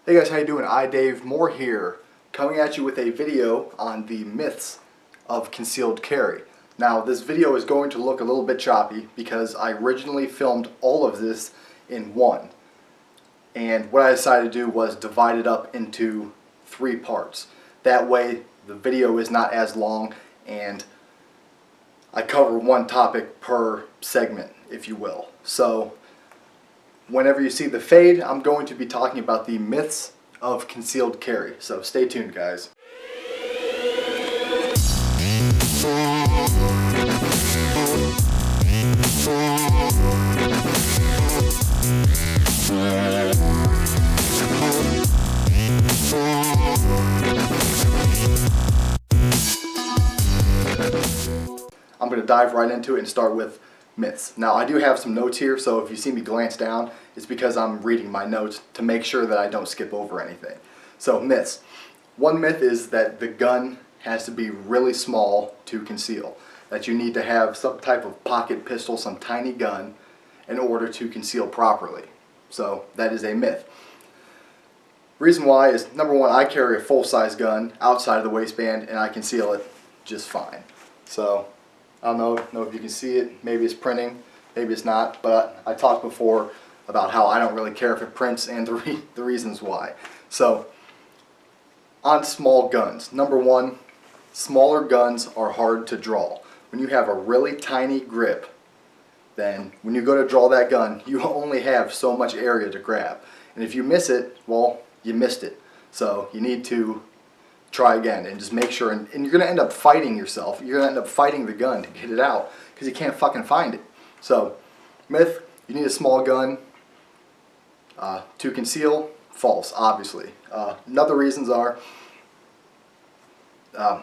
Hey guys, how you doing? Dave Moore here, coming at you with a video on the myths of concealed carry. Now, this video is going to look a little bit choppy because I originally filmed all of this in one. And what I decided to do was divide it up into 3 parts. That way, the video is not as long and I cover one topic per segment, if you will. So, whenever you see the fade, I'm going to be talking about the myths of concealed carry. So stay tuned, guys. I'm going to dive right into it and start with myths. Now, I do have some notes here, so if you see me glance down, it's because I'm reading my notes to make sure that I don't skip over anything. So, myths. One myth is that the gun has to be really small to conceal. That you need to have some type of pocket pistol, some tiny gun, in order to conceal properly. So, that is a myth. Reason why is, number one, I carry a full-size gun outside of the waistband and I conceal it just fine. So, I don't know if you can see it. Maybe it's printing, maybe it's not. But I talked before about how I don't really care if it prints and the reasons why. So, on small guns, number one, smaller guns are hard to draw. When you have a really tiny grip, then when you go to draw that gun, you only have so much area to grab. And if you miss it, well, you missed it. So you need to try again and just make sure, and you're going to end up fighting yourself. You're going to end up fighting the gun to get it out because you can't fucking find it. So, myth, you need a small gun to conceal. False, obviously. Another reasons are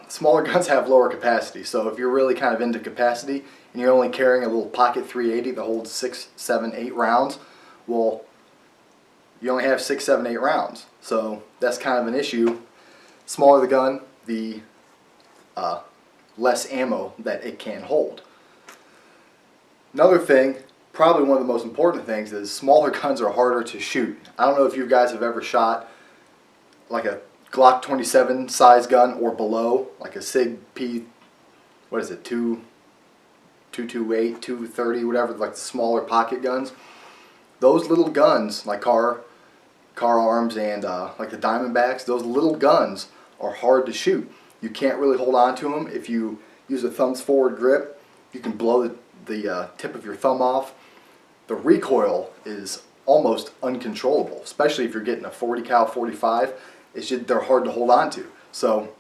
smaller guns have lower capacity. So if you're really kind of into capacity and you're only carrying a little pocket 380 that holds 6, 7, 8 rounds, well, you only have 6, 7, 8 rounds. So that's kind of an issue. Smaller the gun, the less ammo that it can hold. Another thing, probably one of the most important things, is smaller guns are harder to shoot. I don't know if you guys have ever shot like a Glock 27 size gun or below, like a Sig P, what is it, 228, 230, whatever, like the smaller pocket guns. Those little guns, like car arms and like the Diamondbacks, those little guns are hard to shoot. You can't really hold on to them. If you use a thumbs forward grip, you can blow the tip of your thumb off. The recoil is almost uncontrollable, especially if you're getting a 40 cal 45. They're hard to hold on to. So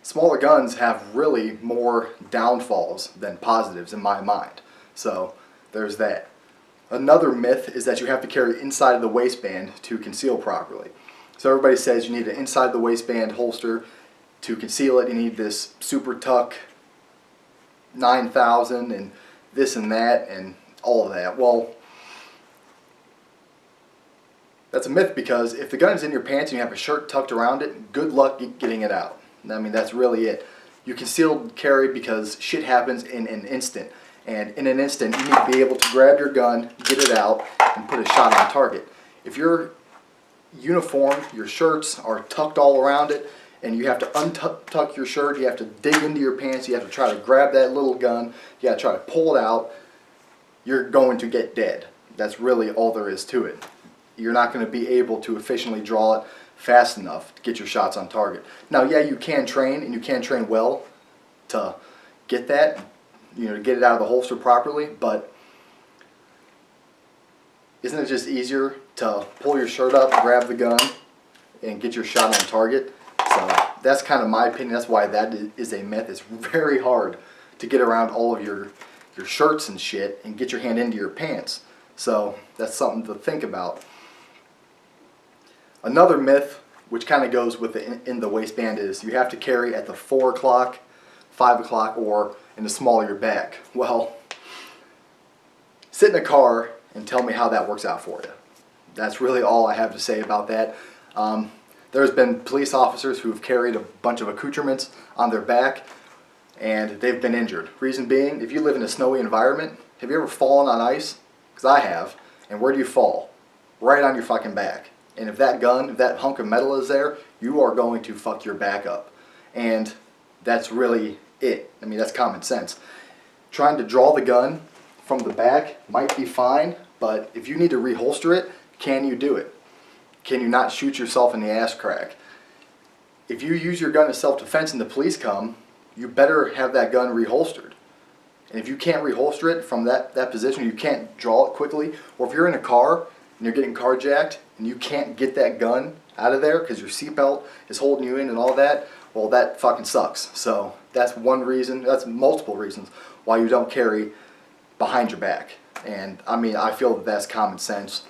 smaller guns have really more downfalls than positives in my mind. So there's that. Another myth is that you have to carry inside of the waistband to conceal properly. So everybody says you need an inside the waistband holster to conceal it. You need this Super Tuck 9000 and this and that and all of that. Well, that's a myth because if the gun is in your pants and you have a shirt tucked around it, good luck getting it out. I mean, that's really it. You concealed carry because shit happens in an instant. And in an instant, you need to be able to grab your gun, get it out, and put a shot on target. If your uniform, your shirts are tucked all around it, and you have to untuck your shirt, you have to dig into your pants, you have to try to grab that little gun, you got to try to pull it out, you're going to get dead. That's really all there is to it. You're not going to be able to efficiently draw it fast enough to get your shots on target. Now, yeah, you can train, and you can train well to get that, to get it out of the holster properly, but isn't it just easier to pull your shirt up, grab the gun, and get your shot on target? So that's kind of my opinion. That's why that is a myth. It's very hard to get around all of your shirts and shit and get your hand into your pants. So that's something to think about. Another myth, which kind of goes with in the waistband, is you have to carry at the 4 o'clock, 5 o'clock, or in the small of your back. Well, sit in a car and tell me how that works out for you. That's really all I have to say about that. There's been police officers who have carried a bunch of accoutrements on their back and they've been injured. Reason being, if you live in a snowy environment, have you ever fallen on ice? Because I have. And where do you fall? Right on your fucking back. And if that gun, if that hunk of metal is there, you are going to fuck your back up. And that's really it. I mean, that's common sense. Trying to draw the gun from the back might be fine, but if you need to reholster it, can you do it? Can you not shoot yourself in the ass crack? If you use your gun as self-defense and the police come, you better have that gun reholstered. And if you can't reholster it from that position, you can't draw it quickly, or if you're in a car and you're getting carjacked and you can't get that gun out of there because your seatbelt is holding you in and all that, well, that fucking sucks. So that's one reason, that's multiple reasons why you don't carry behind your back. And I mean, I feel that that's common sense.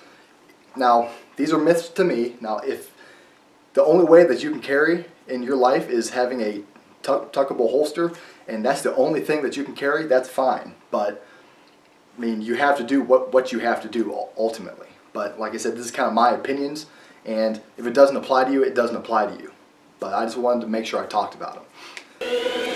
Now, these are myths to me. Now, if the only way that you can carry in your life is having a tuckable holster, and that's the only thing that you can carry, that's fine. But, I mean, you have to do what you have to do ultimately. But like I said, this is kind of my opinions, and if it doesn't apply to you, it doesn't apply to you. But I just wanted to make sure I talked about them.